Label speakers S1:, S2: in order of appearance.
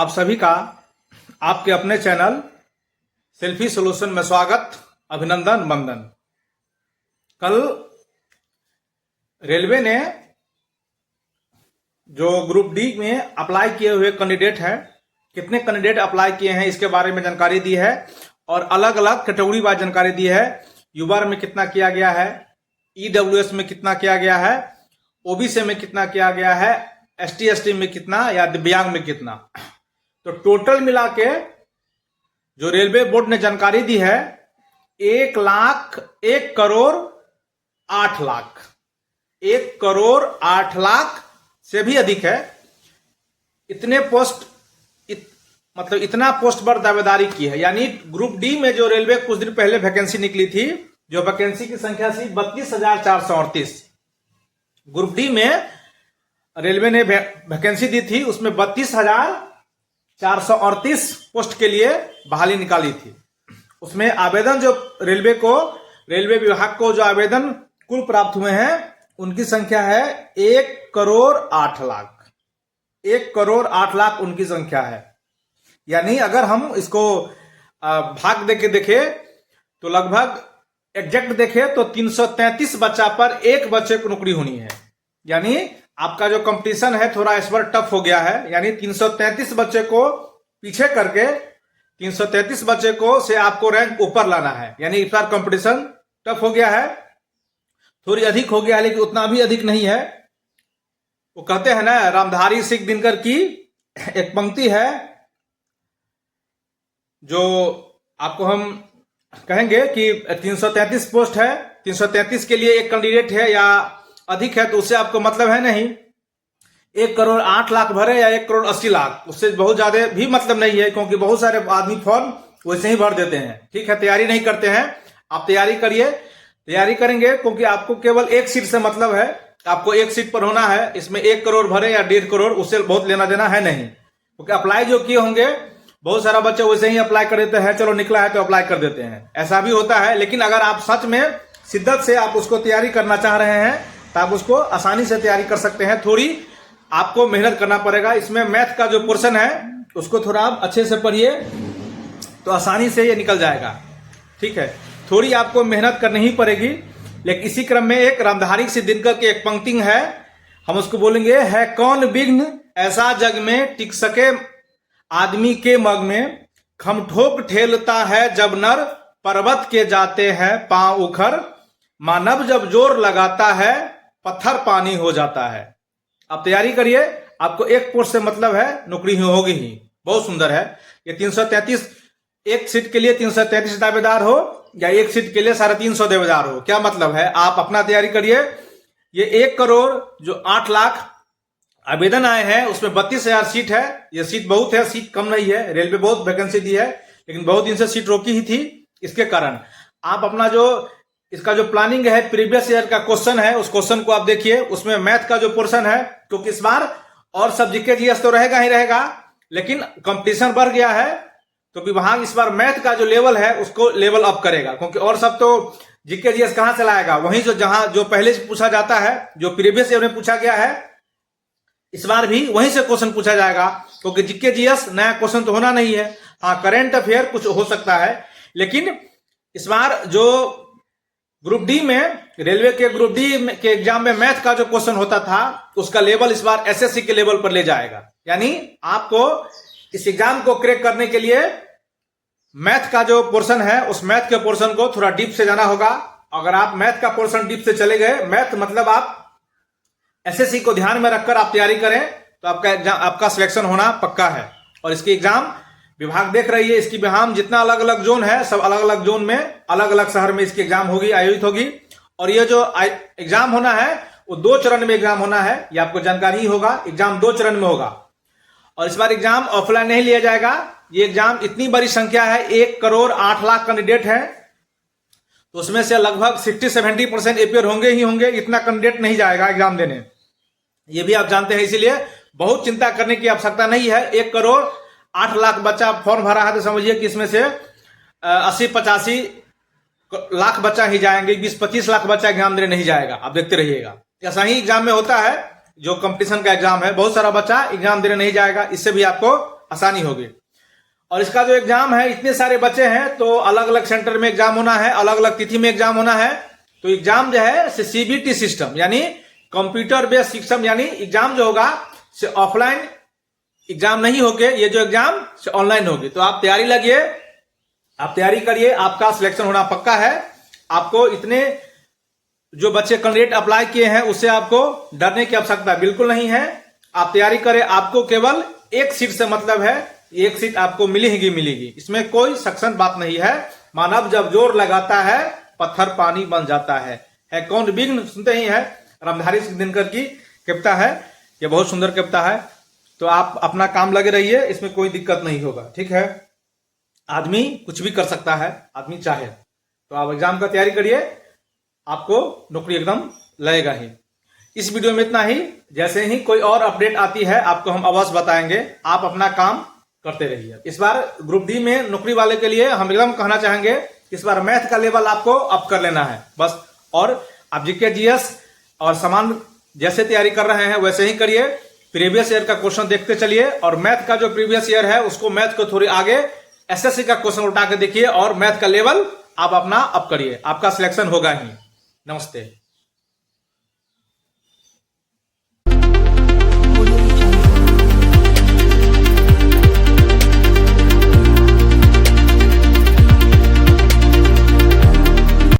S1: आप सभी का आपके अपने चैनल सेल्फी सॉल्यूशन में स्वागत, अभिनंदन, वंदन। कल रेलवे ने जो ग्रुप डी में अप्लाई किए हुए कैंडिडेट हैं, कितने कैंडिडेट अप्लाई किए हैं इसके बारे में जानकारी दी है और अलग अलग कैटेगरी वाइज जानकारी दी है। युवा में कितना किया गया है, ईडब्ल्यूएस में कितना किया गया है, ओबीसी में कितना किया गया है, एसटी एसटी में कितना या दिव्यांग में कितना। तो टोटल मिला के जो रेलवे बोर्ड ने जानकारी दी है 1,08,00,000 से भी अधिक है। इतने पोस्ट मतलब इतना पोस्ट पर दावेदारी की है। यानी ग्रुप डी में जो रेलवे कुछ दिन पहले वैकेंसी निकली थी, जो वैकेंसी की संख्या थी 32,438। ग्रुप डी में रेलवे ने वैकेंसी दी थी, उसमें 32,438 पोस्ट के लिए बहाली निकाली थी। उसमें आवेदन जो रेलवे विभाग को जो आवेदन कुल प्राप्त हुए हैं उनकी संख्या है 1,08,00,000। 1,08,00,000 उनकी संख्या है। यानी अगर हम इसको भाग देके देखे तो लगभग एग्जैक्ट देखे तो 333 बच्चा पर एक बच्चे को नौकरी होनी है। यानी आपका जो कंपटीशन है थोड़ा इस बार टफ हो गया है। यानी 333 बच्चे को पीछे करके 333 बच्चे को से आपको रैंक ऊपर लाना है। यानी इस बार कंपटीशन टफ हो गया है, थोड़ी अधिक हो गया है, लेकिन उतना भी अधिक नहीं है। वो कहते हैं ना, रामधारी सिंह दिनकर की एक पंक्ति है जो आपको हम कहेंगे कि 333 पोस्ट है, 333 के लिए एक कैंडिडेट है या अधिक है तो उससे आपको मतलब है नहीं। 1,08,00,000 भरे या 1,80,00,000, उससे बहुत ज्यादा भी मतलब नहीं है, क्योंकि बहुत सारे आदमी फॉर्म वैसे ही भर देते हैं। ठीक है, तैयारी नहीं करते हैं। आप तैयारी करिए, तैयारी करेंगे क्योंकि आपको केवल एक सीट से मतलब है। आपको एक सीट पर होना है। इसमें 1 करोड़ भरे या 1.5 करोड़, उससे बहुत लेना देना है नहीं। क्योंकि अप्लाई जो किए होंगे, बहुत सारा बच्चे वैसे ही अप्लाई कर देते हैं, चलो निकला है तो अप्लाई कर देते हैं, ऐसा भी होता है। लेकिन अगर आप सच में शिद्दत से आप उसको तैयारी करना चाह रहे हैं तो आप उसको आसानी से तैयारी कर सकते हैं। थोड़ी आपको मेहनत करना पड़ेगा। इसमें मैथ का जो पोर्शन है उसको थोड़ा आप अच्छे से पढ़िए तो आसानी से ये निकल जाएगा। ठीक है, थोड़ी आपको मेहनत करनी ही पड़ेगी। लेकिन इसी क्रम में एक रामधारी सिंह दिनकर की एक पंक्ति है, हम उसको बोलेंगे, है कौन विघ्न ऐसा जग में टिक सके आदमी के मग में, खम ठोक ठेलता है जब नर पर्वत के जाते हैं पांव उखर, मानव जब जोर लगाता है पत्थर पानी हो जाता है। आप तैयारी करिए, आपको एक पोस्ट से मतलब है, नौकरी होगी ही। बहुत सुंदर है ये 333। एक सीट के लिए 333 दावेदार हो या एक सीट के लिए 350 दावेदार हो, क्या मतलब है। आप अपना तैयारी करिए। ये 1,08,00,000 आवेदन आए हैं, उसमें 32,000 सीट है। ये सीट बहुत है, सीट कम नहीं है। रेलवे बहुत वैकेंसी दी है, लेकिन बहुत दिन से सीट रोकी ही थी। इसके कारण आप अपना जो इसका जो प्लानिंग है, प्रीवियस ईयर का क्वेश्चन है, उस क्वेश्चन को आप देखिए। उसमें मैथ का जो पोर्शन है, क्योंकि इस बार और सब जीके जीएस तो रहेगा ही रहेगा, लेकिन कंपटीशन बढ़ गया है तो विभाग इस बार मैथ का जो लेवल है उसको लेवल अप करेगा। क्योंकि और सब तो जीके जीएस कहां से लाएगा, वहीं जो पहले से पूछा जाता है, जो प्रीवियस ईयर में पूछा गया है, इस बार भी वहीं से क्वेश्चन पूछा जाएगा। क्योंकि जीके जीएस नया क्वेश्चन तो होना नहीं है। हाँ, करंट अफेयर कुछ हो सकता है, लेकिन इस बार जो ग्रुप डी में, रेलवे के ग्रुप डी के एग्जाम में मैथ का जो क्वेश्चन होता था उसका लेवल इस बार एसएससी के लेवल पर ले जाएगा। यानी आपको इस एग्जाम को क्रैक करने के लिए मैथ का जो पोर्शन है, उस मैथ के पोर्शन को थोड़ा डीप से जाना होगा। अगर आप मैथ का पोर्शन डीप से चले गए, मैथ मतलब आप एसएससी को ध्यान में रखकर आप तैयारी करें तो आपका सिलेक्शन होना पक्का है। और इसकी एग्जाम विभाग देख रही है। इसकी एग्जाम जितना अलग अलग जोन है, सब अलग अलग जोन में, अलग अलग शहर में इसकी एग्जाम होगी, आयोजित होगी। और ये जो एग्जाम होना है वो 2 चरण में एग्जाम होना है, ये आपको जानकारी ही होगा। एग्जाम 2 चरण में होगा और इस बार एग्जाम ऑफलाइन नहीं लिया जाएगा। ये एग्जाम इतनी बड़ी संख्या है, 1,08,00,000 कैंडिडेट है, तो उसमें से लगभग 60-70% अपियर होंगे ही होंगे। इतना कैंडिडेट नहीं जाएगा एग्जाम देने, ये भी आप जानते हैं। इसीलिए बहुत चिंता करने की आवश्यकता नहीं है। 1,08,00,000 बच्चा फॉर्म भरा है तो समझिए कि इसमें से 80-85 लाख बच्चा ही जाएंगे, 20-25 लाख बच्चा एग्जाम देने नहीं जाएगा। आप देखते रहिएगा, ऐसा ही एग्जाम में होता है। जो कंपटीशन का एग्जाम है, बहुत सारा बच्चा एग्जाम देने नहीं जाएगा। इससे भी आपको आसानी होगी। और इसका जो एग्जाम है, इतने सारे बच्चे हैं तो अलग अलग सेंटर में एग्जाम होना है, अलग अलग तिथि में एग्जाम होना है। तो एग्जाम जो है सीबीटी सिस्टम यानी कंप्यूटर बेस्ड सिस्टम, यानी एग्जाम जो होगा से ऑफलाइन एग्जाम नहीं होके ये जो एग्जाम से ऑनलाइन होगी। तो आप तैयारी लगिए, आप तैयारी करिए, आपका सिलेक्शन होना पक्का है। आपको इतने जो बच्चे कैंडिडेट अप्लाई किए हैं उससे आपको डरने की आवश्यकता बिल्कुल नहीं है। आप तैयारी करें, आपको केवल एक सीट से मतलब है, एक सीट आपको मिलेगी मिलेगी, इसमें कोई सक्शन बात नहीं है। मानव जब जोर लगाता है पत्थर पानी बन जाता है कौन विघ्न, सुनते ही है, रामधारी सिंह दिनकर की कविता है, ये बहुत सुंदर कविता है। तो आप अपना काम लगे रहिए, इसमें कोई दिक्कत नहीं होगा, ठीक है। आदमी कुछ भी कर सकता है, आदमी चाहे तो। आप एग्जाम का तैयारी करिए, आपको नौकरी एकदम लगेगा ही। इस वीडियो में इतना ही, जैसे ही कोई और अपडेट आती है आपको हम अवश्य बताएंगे। आप अपना काम करते रहिए। इस बार ग्रुप डी में नौकरी वाले के लिए हम एकदम कहना चाहेंगे, इस बार मैथ का लेवल आपको अप कर लेना है बस। और आप जीके जीएस और समान जैसे तैयारी कर रहे हैं वैसे ही करिए। प्रीवियस ईयर का क्वेश्चन देखते चलिए, और मैथ का जो प्रीवियस ईयर है उसको मैथ को थोड़ी आगे एसएससी का क्वेश्चन उठा के देखिए, और मैथ का लेवल आप अपना अप करिए, आपका सिलेक्शन होगा ही। नमस्ते।